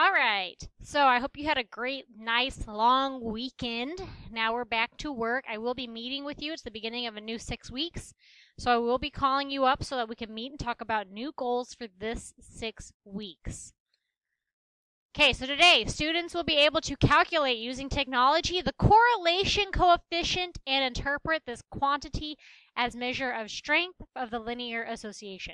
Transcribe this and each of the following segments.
All right. So I hope you had a great, nice, long weekend. Now we're back to work. I will be meeting with you. It's the beginning of a new 6 weeks. So I will be calling you up so that we can meet and talk about new goals for this 6 weeks. Okay, so today students will be able to calculate using technology the correlation coefficient and interpret this quantity as measure of strength of the linear association.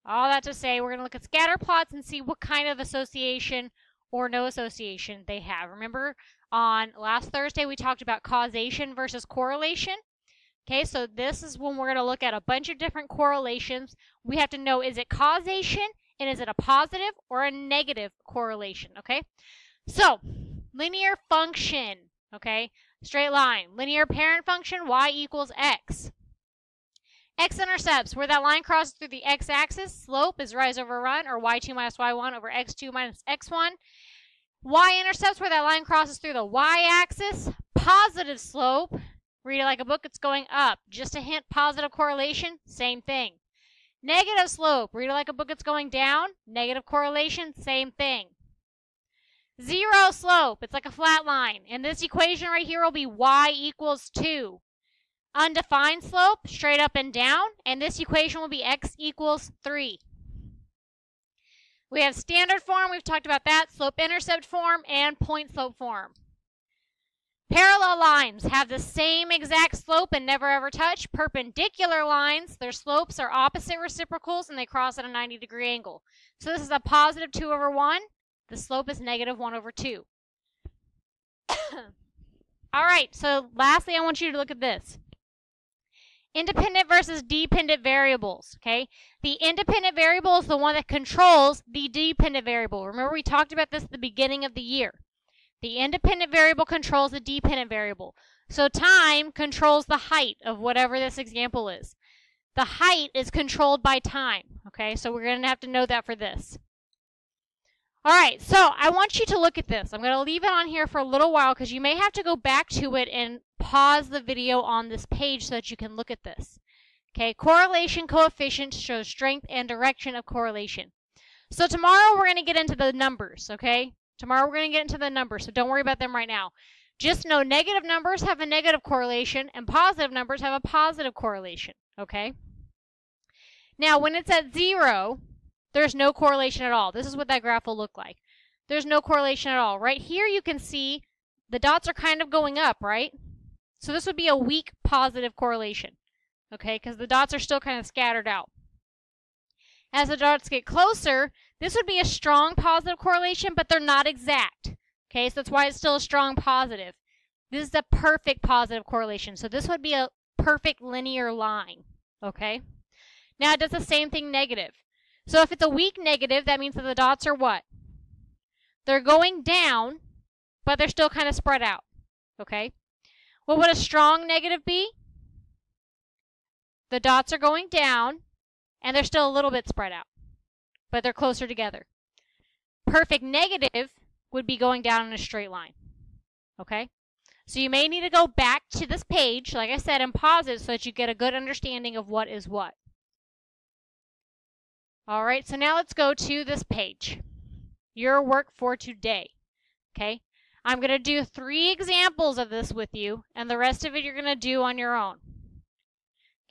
All that to say, we're going to look at scatter plots and see what kind of association or no association they have. Remember, on last Thursday, we talked about causation versus correlation. Okay, so this is when we're going to look at a bunch of different correlations. We have to know, is it causation, and is it a positive or a negative correlation, okay? So, linear function, okay? Straight line. Linear parent function, y equals x. X-intercepts, where that line crosses through the x-axis, slope is rise over run, or y2 minus y1 over x2 minus x1. Y-intercepts, where that line crosses through the y-axis, positive slope. Read it like a book, it's going up. Just a hint, positive correlation, same thing. Negative slope, read it like a book, it's going down. Negative correlation, same thing. Zero slope, it's like a flat line. And this equation right here will be y equals 2. Undefined slope, straight up and down, and this equation will be x equals 3. We have standard form, we've talked about that, slope-intercept form, and point slope form. Parallel lines have the same exact slope and never ever touch. Perpendicular lines, their slopes are opposite reciprocals and they cross at a 90-degree angle. So this is a positive 2 over 1. The slope is negative 1 over 2. All right, so lastly, I want you to look at this. Independent versus dependent variables, okay? The independent variable is the one that controls the dependent variable. Remember, we talked about this at the beginning of the year. The independent variable controls the dependent variable. So time controls the height of whatever this example is. The height is controlled by time, okay? So we're going to have to know that for this. All right, so I want you to look at this. I'm going to leave it on here for a little while because you may have to go back to it and pause the video on this page so that you can look at this. Okay, correlation coefficient shows strength and direction of correlation. So tomorrow we're going to get into the numbers, okay? Tomorrow we're going to get into the numbers, so don't worry about them right now. Just know negative numbers have a negative correlation and positive numbers have a positive correlation, okay? Now, when it's at 0, there's no correlation at all. This is what that graph will look like. There's no correlation at all. Right here you can see the dots are kind of going up, right? So this would be a weak positive correlation, okay, because the dots are still kind of scattered out. As the dots get closer, this would be a strong positive correlation, but they're not exact, okay, so that's why it's still a strong positive. This is a perfect positive correlation, so this would be a perfect linear line, okay? Now it does the same thing negative. So if it's a weak negative, that means that the dots are what? They're going down, but they're still kind of spread out, okay? What would a strong negative be? The dots are going down, and they're still a little bit spread out, but they're closer together. Perfect negative would be going down in a straight line, okay? So you may need to go back to this page, like I said, and pause it so that you get a good understanding of what is what. All right, so now let's go to this page. Your work for today, okay? I'm going to do 3 examples of this with you, and the rest of it you're going to do on your own.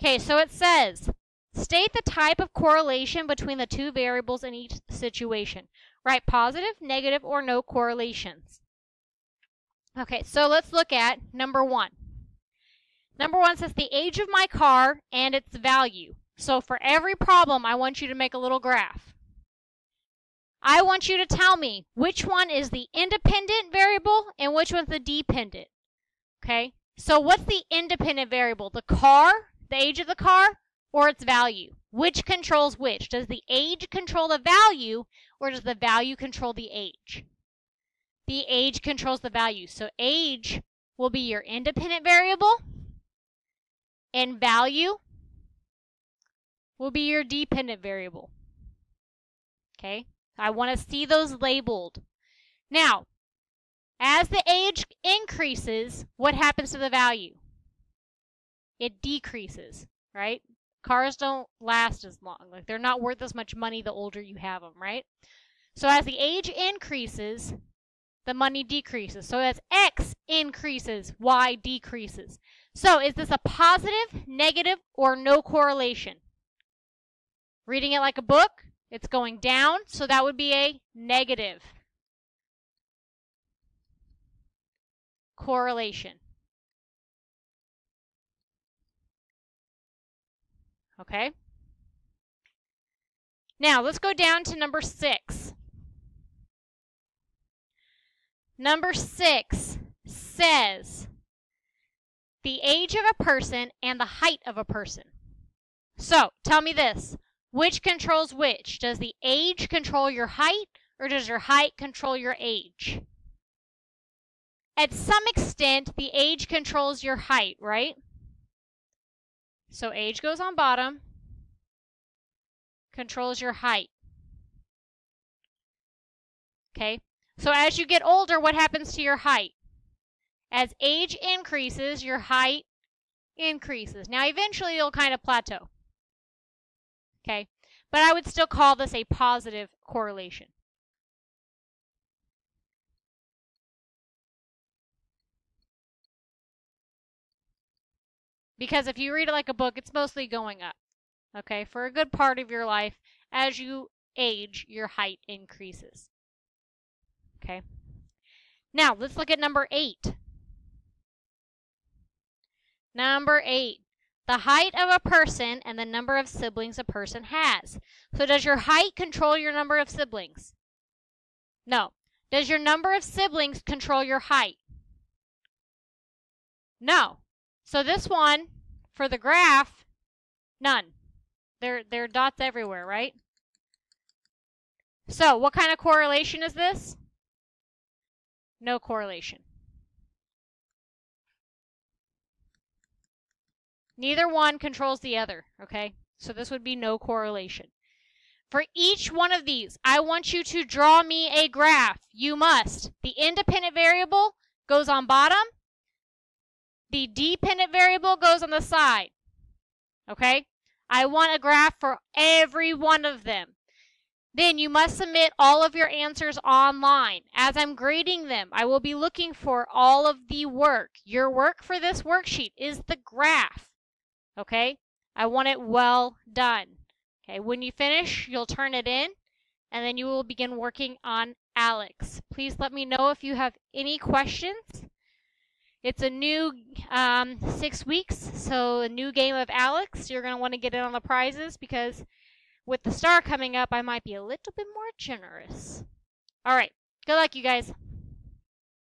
Okay, so it says, state the type of correlation between the 2 variables in each situation. Write positive, negative, or no correlations. Okay, so let's look at number 1. Number 1 says the age of my car and its value. So for every problem, I want you to make a little graph. I want you to tell me which one is the independent variable and which one's the dependent. Okay? So what's the independent variable? The car, the age of the car, or its value? Which controls which? Does the age control the value, or does the value control the age? The age controls the value. So age will be your independent variable, and value will be your dependent variable. Okay? I want to see those labeled. Now, as the age increases, what happens to the value? It decreases, right? Cars don't last as long. Like, they're not worth as much money the older you have them, right? So as the age increases, the money decreases. So as X increases, Y decreases. So is this a positive, negative, or no correlation? Reading it like a book, it's going down, so that would be a negative correlation. Okay? Now, let's go down to number 6. Number 6 says the age of a person and the height of a person. So, tell me this. Which controls which? Does the age control your height, or does your height control your age? At some extent, the age controls your height, right? So age goes on bottom, controls your height. Okay? So as you get older, what happens to your height? As age increases, your height increases. Now, eventually, you'll kind of plateau. Okay? But I would still call this a positive correlation. Because if you read it like a book, it's mostly going up. Okay? For a good part of your life, as you age, your height increases. Okay? Now, let's look at number 8. Number 8. The height of a person and the number of siblings a person has. So does your height control your number of siblings? No. Does your number of siblings control your height? No. So this one, for the graph, none. There are dots everywhere, right? So what kind of correlation is this? No correlation. Neither one controls the other, okay? So this would be no correlation. For each one of these, I want you to draw me a graph. You must. The independent variable goes on bottom. The dependent variable goes on the side, okay? I want a graph for every one of them. Then you must submit all of your answers online. As I'm grading them, I will be looking for all of the work. Your work for this worksheet is the graph. Okay? I want it well done. Okay, when you finish, you'll turn it in, and then you will begin working on ALEKS. Please let me know if you have any questions. It's a new 6 weeks, so a new game of ALEKS. You're going to want to get in on the prizes because with the star coming up, I might be a little bit more generous. All right, good luck, you guys.